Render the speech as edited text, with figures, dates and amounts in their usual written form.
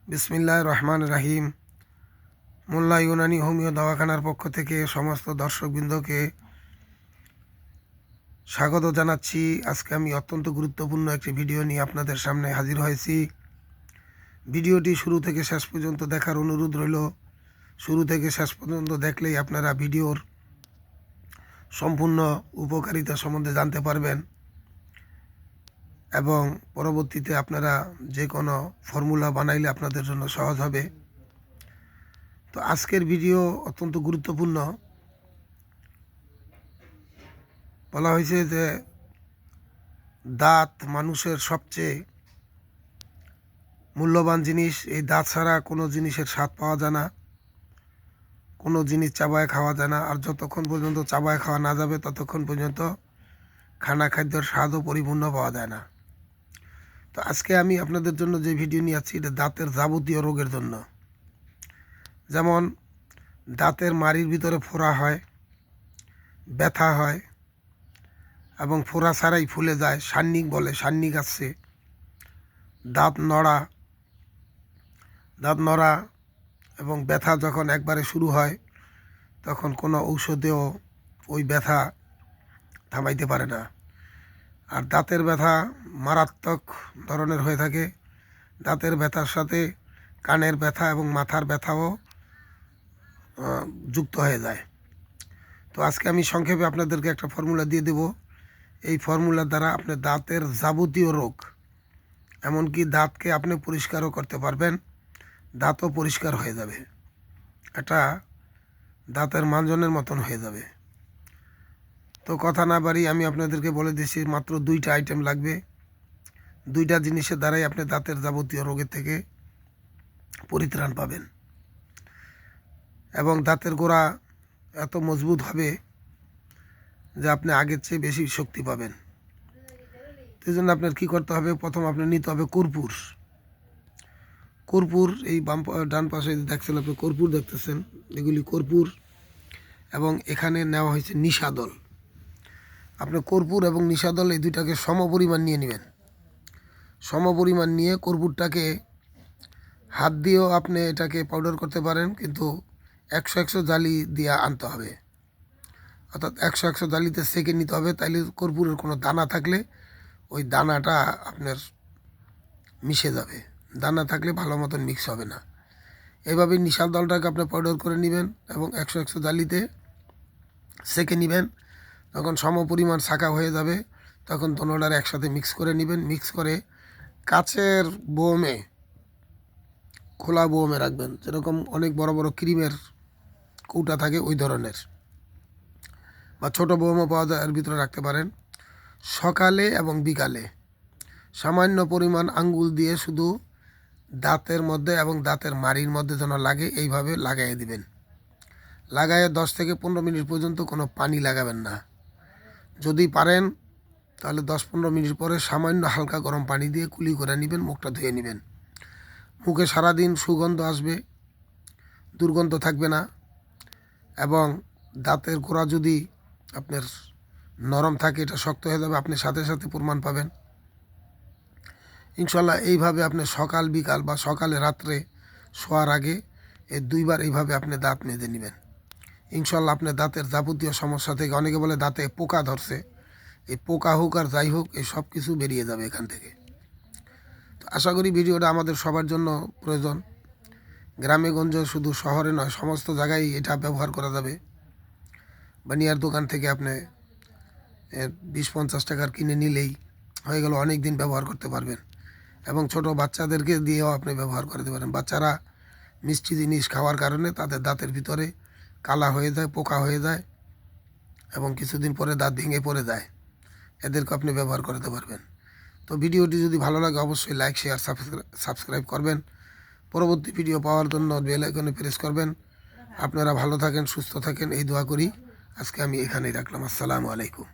বিসমিল্লাহির রহমানির রহিম। মোল্লা ইউনানি হোমিও দওয়াখানার পক্ষ থেকে সমস্ত দর্শকবৃন্দকে স্বাগত জানাচ্ছি। আজকে আমি অত্যন্ত গুরুত্বপূর্ণ একটি ভিডিও নিয়ে আপনাদের সামনে হাজির হয়েছি। ভিডিওটি শুরু থেকে শেষ পর্যন্ত দেখার অনুরোধ রইল। শুরু থেকে শেষ পর্যন্ত দেখলেই আপনারা ভিডিওর সম্পূর্ণ উপকারিতা সম্বন্ধে জানতে পারবেন এবং পরবর্তীতে আপনারা যে কোনো ফর্মুলা বানাইলে আপনাদের জন্য সহজ হবে। তো আজকের ভিডিও অত্যন্ত গুরুত্বপূর্ণ। বলা হয়েছে যে দাঁত মানুষের সবচেয়ে মূল্যবান জিনিস। এই দাঁত ছাড়া কোনো জিনিসের স্বাদ পাওয়া যায় না, কোনো জিনিস চাবায় খাওয়া যায় না। আর যতক্ষণ পর্যন্ত চাবায় খাওয়া না যাবে ততক্ষণ পর্যন্ত খাদ্যের স্বাদও পরিপূর্ণ পাওয়া যায় না। তো আজকে আমি আপনাদের জন্য যে ভিডিও নিয়ে আসছি এটা দাঁতের যাবতীয় রোগের জন্য। যেমন দাঁতের মাড়ির ভিতরে ফোড়া হয়, ব্যথা হয় এবং ফোড়া ছাড়াই ফুলে যায়, সান্নিক বলে, সান্নিক আসছে, দাঁত নড়া এবং ব্যথা যখন একবারে শুরু হয় তখন কোনো ঔষধেও ওই ব্যথা থামাইতে পারে না। আর দাঁতের ব্যথা মারাত্মক ধরনের হয়ে থাকে। দাঁতের ব্যথার সাথে কানের ব্যথা এবং মাথার ব্যথাও যুক্ত হয়ে যায়। তো আজকে আমি সংক্ষেপে আপনাদেরকে একটা ফর্মুলা দিয়ে দেব। এই ফর্মুলার দ্বারা আপনার দাঁতের যাবতীয় রোগ, এমনকি দাঁতকে আপনি পরিষ্কারও করতে পারবেন, দাঁতও পরিষ্কার হয়ে যাবে, এটা দাঁতের মাঞ্জনের মতন হয়ে যাবে। তো কথা না বাড়ি আমি আপনাদেরকে বলে দিচ্ছি, মাত্র 2টা আইটেম লাগবে। 2টা জিনিসের দ্বারাই আপনি দাঁতের যাবতীয় রোগের থেকে পরিত্রাণ পাবেন এবং দাঁতের গোড়া এত মজবুত হবে যে আপনি আগের চেয়ে বেশি শক্তি পাবেন। সেই জন্য আপনার কী করতে হবে, প্রথম আপনার নিতে হবে কর্পূর। কর্পূর এই ডান পাশে দেখছেন আপনি কর্পূর দেখতেছেন, এগুলি কর্পূর এবং এখানে নেওয়া হয়েছে নিশাদল। আপনি কর্পূর এবং নিশাদল এই দুইটাকে সমপরিমাণ নিয়ে নেবেন। সমপরিমাণ নিয়ে কর্পূরটাকে হাত দিয়েও আপনি এটাকে পাউডার করতে পারেন, কিন্তু 100 জালি দিয়ে আনতে হবে, অর্থাৎ 100 জালিতে সেকে নিতে হবে। তাইলে কর্পূরের কোনো দানা থাকলে ওই দানাটা আপনার মিশে যাবে, দানা থাকলে ভালো মতন মিক্স হবে না। এইভাবে নিশাল দলটাকে আপনি পাউডার করে নেবেন এবং 100 জালিতে সেকে নেবেন। তখন সমপরিমাণ শাখা হয়ে যাবে, তখন দোনোটার একসাথে মিক্স করে নেবেন। মিক্স করে কাচের বোমে, খোলা বোমে রাখবেন, যেরকম অনেক বড় বড় ক্রিমের কৌটা থাকে ওই ধরনের, বা ছোটো বোমও পাওয়া যায়, এর ভিতরে রাখতে পারেন। সকালে এবং বিকালে সামান্য পরিমাণ আঙ্গুল দিয়ে শুধু দাঁতের মধ্যে এবং দাঁতের মাড়ির মধ্যে যেন লাগে, এইভাবে লাগাইয়ে দিবেন। লাগাইয়ে 10 থেকে 15 মিনিট পর্যন্ত কোনো পানি লাগাবেন না। যদি পারেন তাহলে 10-15 মিনিট পরে সামান্য হালকা গরম পানি দিয়ে কুলি করে নেবেন, মুখটা ধুয়ে নেবেন। মুখে সারাদিন সুগন্ধ আসবে, দুর্গন্ধ থাকবে না। এবং দাঁতের গোড়া যদি আপনার নরম থাকে এটা শক্ত হয়ে যাবে, আপনি সাথে সাথে প্রমাণ পাবেন ইনশাল্লাহ। এইভাবে আপনি সকাল বিকাল বা সকালে রাত্রে শোয়ার আগে এই 2বার এইভাবে আপনি দাঁত মেজে নেবেন। ইনশাল্লাহ আপনার দাঁতের যাবতীয় সমস্যা থেকে, অনেকে বলে দাঁতে পোকা ধরছে, এই পোকা হোক আর যাই হোক এই সব কিছু বেরিয়ে যাবে এখান থেকে। তো আশা করি ভিডিওটা আমাদের সবার জন্য প্রয়োজন। গ্রামে গঞ্জে, শুধু শহরে নয়, সমস্ত জায়গায় এটা ব্যবহার করা যাবে। বানিয়ার দোকান থেকে আপনি 20-50 টাকার কিনে নিলেই হয়ে গেল, অনেক দিন ব্যবহার করতে পারবেন। এবং ছোট বাচ্চাদেরকে দিয়েও আপনি ব্যবহার করতে পারেন। বাচ্চারা মিষ্টি জিনিস খাওয়ার কারণে তাদের দাঁতের ভিতরে কালা হয়ে যায়, পোকা হয়ে যায় এবং কিছুদিন পরে দাঁত ভেঙে পড়ে যায়, এদেরকে আপনি ব্যবহার করতে পারবেন। তো ভিডিওটি যদি ভালো লাগে অবশ্যই লাইক, শেয়ার, সাবস্ক্রাইব করবেন। পরবর্তী ভিডিও পাওয়ার জন্য বেল আইকনে প্রেস করবেন। আপনারা ভালো থাকেন, সুস্থ থাকেন, এই দোয়া করি। আজকে আমি এখানেই রাখলাম। আসসালামু আলাইকুম।